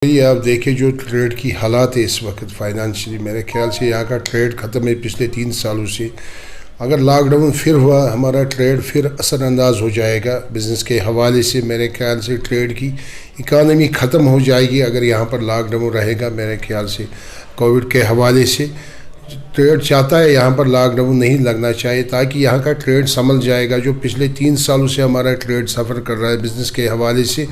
یہ آپ دیکھیں جو ٹریڈ کی حالات ہے اس وقت فائنانشلی، میرے خیال سے یہاں کا ٹریڈ ختم ہے پچھلے 3 سالوں سے۔ اگر لاک ڈاؤن پھر ہوا ہمارا ٹریڈ پھر اثر انداز ہو جائے گا بزنس کے حوالے سے۔ میرے خیال سے ٹریڈ کی اکانومی ختم ہو جائے گی اگر یہاں پر لاک ڈاؤن رہے گا۔ میرے خیال سے کووڈ کے حوالے سے ٹریڈ چاہتا ہے یہاں پر لاک ڈاؤن نہیں لگنا چاہیے تاکہ یہاں کا ٹریڈ سنبھل جائے گا۔ جو پچھلے 3 سالوں سے ہمارا ٹریڈ سفر کر رہا ہے بزنس کے حوالے سے،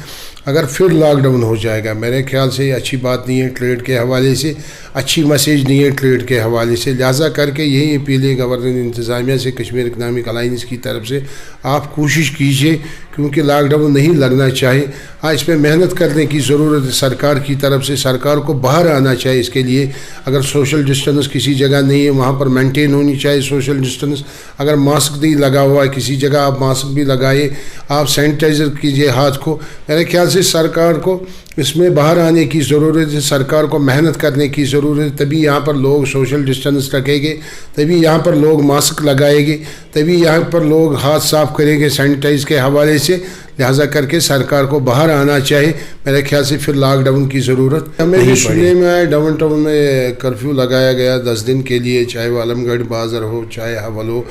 اگر پھر لاک ڈاؤن ہو جائے گا میرے خیال سے یہ اچھی بات نہیں ہے ٹریڈ کے حوالے سے، اچھی میسیج نہیں ہے ٹریڈ کے حوالے سے۔ لہٰذا کر کے یہی اپیل ہے گورنر انتظامیہ سے، کشمیر اکنامک الائنس کی طرف سے، آپ کوشش کیجئے کیونکہ لاک ڈاؤن نہیں لگنا چاہیے۔ اس پہ محنت کرنے کی ضرورت ہے سرکار کی طرف سے، سرکار کو باہر آنا چاہیے اس کے لیے۔ اگر سوشل ڈسٹنس کسی جگہ نہیں ہے وہاں پر مینٹین ہونی چاہیے سوشل ڈسٹنس۔ اگر ماسک نہیں لگا ہوا ہے کسی جگہ آپ ماسک بھی لگائیے، آپ سینیٹائزر کیجئے ہاتھ کو۔ میرے خیال سے سرکار کو اس میں باہر آنے کی ضرورت ہے، سرکار کو محنت کرنے کی ضرورت ہے، تبھی یہاں پر لوگ سوشل ڈسٹنس رکھیں گے، تبھی یہاں پر لوگ ماسک لگائیں گے، تبھی یہاں پر لوگ ہاتھ صاف کریں گے سینیٹائز کے حوالے سے۔ لہٰذا کر کے سرکار کو باہر آنا چاہیے، میرے خیال سے پھر لاک ڈاؤن کی ضرورت ہمیں بھی سننے میں آئے۔ ڈاؤن ٹاؤن میں کرفیو لگایا گیا 10 دن کے لیے، چاہے وہ عالم گڑھ بازار ہو چاہے حول ہو،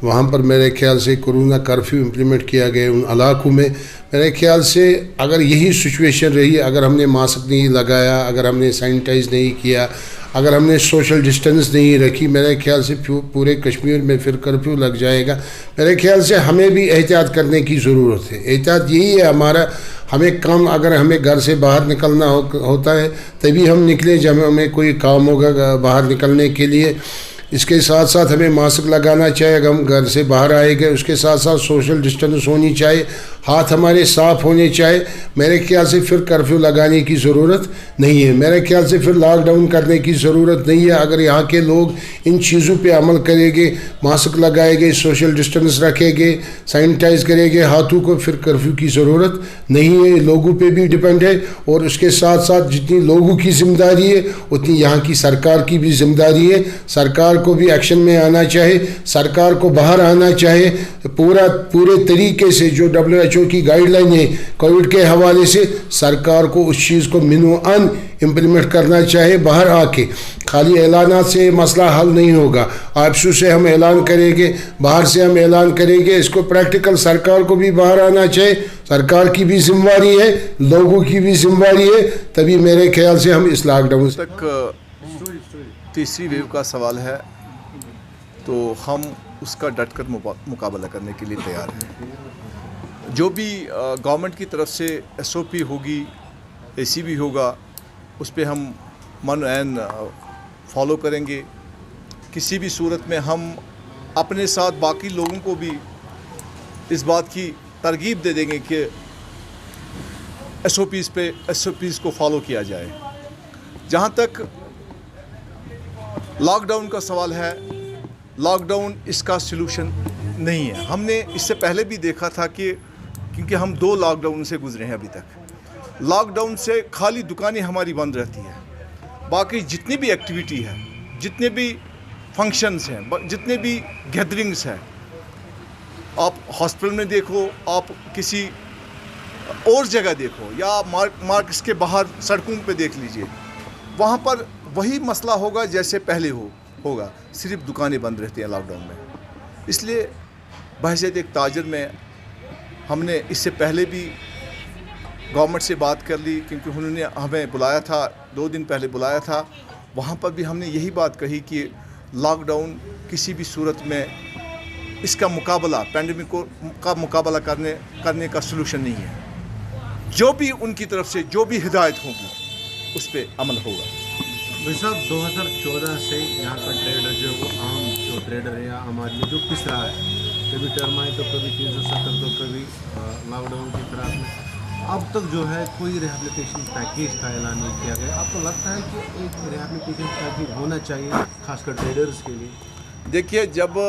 وہاں پر میرے خیال سے کورونا کرفیو امپلیمنٹ کیا گیا ان علاقوں میں۔ میرے خیال سے اگر یہی سچویشن رہی، اگر ہم نے ماسک نہیں لگایا، اگر ہم نے سینیٹائز نہیں کیا، اگر ہم نے سوشل ڈسٹنس نہیں رکھی، میرے خیال سے پورے کشمیر میں پھر کرفیو لگ جائے گا۔ میرے خیال سے ہمیں بھی احتیاط کرنے کی ضرورت ہے۔ احتیاط یہی ہے ہمارا، ہمیں کم اگر ہمیں گھر سے باہر نکلنا ہوتا ہے تبھی ہم نکلیں جب ہمیں کوئی کام ہوگا باہر نکلنے کے لیے۔ اس کے ساتھ ساتھ ہمیں ماسک لگانا چاہیے اگر ہم گھر سے باہر آئے گئے، اس کے ساتھ ساتھ سوشل ڈسٹنس ہونی چاہیے، ہاتھ ہمارے صاف ہونے چاہیے۔ میرے خیال سے پھر کرفیو لگانے کی ضرورت نہیں ہے، میرے خیال سے پھر لاک ڈاؤن کرنے کی ضرورت نہیں ہے۔ اگر یہاں کے لوگ ان چیزوں پہ عمل کریں گے، ماسک لگائیں گے، سوشل ڈسٹنس رکھیں گے، سینیٹائز کریں گے ہاتھوں کو، پھر کرفیو کی ضرورت نہیں ہے۔ لوگوں پہ بھی ڈیپینڈ ہے، اور اس کے ساتھ ساتھ جتنی لوگوں کی ذمہ داری ہے اتنی یہاں کی سرکار کی بھی ذمہ داری ہے۔ سرکار کو بھی ایکشن میں آنا چاہیے، سرکار کو باہر آنا چاہیے، پورے طریقے سے جو WHO کی گائیڈ لائن ہے کووڈ کے حوالے سے، سرکار کو اس چیز کو منوعاً امپلیمنٹ کرنا چاہیے۔ باہر آ کے خالی اعلانات سے مسئلہ حل نہیں ہوگا، آپسو سے ہم اعلان کریں گے، باہر سے ہم اعلان کریں گے، اس کو پریکٹیکل سرکار کو بھی باہر آنا چاہیے۔ سرکار کی بھی ذمہ داری ہے، لوگوں کی بھی ذمہ داری ہے، تبھی میرے خیال سے ہم اس لاک ڈاؤن تک تیسری ویو کا سوال ہے تو ہم اس کا ڈٹ کر مقابلہ کرنے کے لیے تیار ہیں۔ جو بھی گورنمنٹ کی طرف سے SOP ہوگی، ACB ہوگا، اس پہ ہم من عین فالو کریں گے۔ کسی بھی صورت میں ہم اپنے ساتھ باقی لوگوں کو بھی اس بات کی ترغیب دے دیں گے کہ SOPs کو فالو کیا جائے۔ جہاں تک لاک ڈاؤن کا سوال ہے، لاک ڈاؤن اس کا سلوشن نہیں ہے۔ ہم نے اس سے پہلے بھی دیکھا تھا کہ کیونکہ ہم 2 لاک ڈاؤن سے گزرے ہیں ابھی تک۔ لاک ڈاؤن سے خالی دکانیں ہماری بند رہتی ہیں، باقی جتنی بھی ایکٹیویٹی ہے، جتنے بھی فنکشنز ہیں، جتنے بھی گیدرنگز ہیں، آپ ہاسپٹل میں دیکھو، آپ کسی اور جگہ دیکھو، یا مارکس کے باہر سڑکوں پہ دیکھ لیجئے، وہاں پر وہی مسئلہ ہوگا جیسے پہلے ہوگا، صرف دکانیں بند رہتی ہیں لاک ڈاؤن میں۔ اس لیے بحیثیت ایک تاجر میں ہم نے اس سے پہلے بھی گورنمنٹ سے بات کر لی، کیونکہ انہوں نے ہمیں بلایا تھا، 2 دن پہلے بلایا تھا، وہاں پر بھی ہم نے یہی بات کہی کہ لاک ڈاؤن کسی بھی صورت میں اس کا مقابلہ، پینڈیمک کا مقابلہ کرنے کا سلوشن نہیں ہے۔ جو بھی ان کی طرف سے جو بھی ہدایت ہوگی اس پہ عمل ہوگا۔ بھائی صاحب 2014 سے یہاں کا ٹریڈر جو ہے وہ عام جو ٹریڈر ہے یا عام آدمی جو پس رہا ہے، کبھی ٹرمائی تو کبھی 370 تو کبھی لاک ڈاؤن کی طرح میں، اب تک جو ہے کوئی ریہیبلیٹیشن پیکیج کا اعلان نہیں کیا گیا۔ آپ کو لگتا ہے کہ ایک ریہیبلیٹیشن پیکیج ہونا چاہیے خاص کر ٹریڈرز کے لیے؟ دیکھیے، جب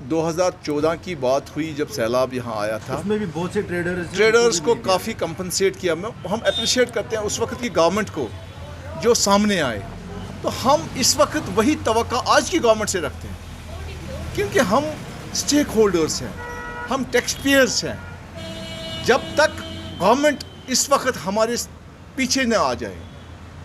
2014 کی بات ہوئی، جب سیلاب یہاں آیا تھا، اس میں بھی بہت سے ٹریڈرز کو کافی کمپنسیٹ کیا۔ ہم اپریشیٹ کرتے ہیں اس وقت کی گورنمنٹ کو جو سامنے آئے، تو ہم اس وقت وہی توقع آج کی گورنمنٹ سے رکھتے ہیں، کیونکہ ہم اسٹیک ہولڈرز ہیں، ہم ٹیکس پیئرز ہیں۔ جب تک گورنمنٹ اس وقت ہمارے پیچھے نہ آ جائے،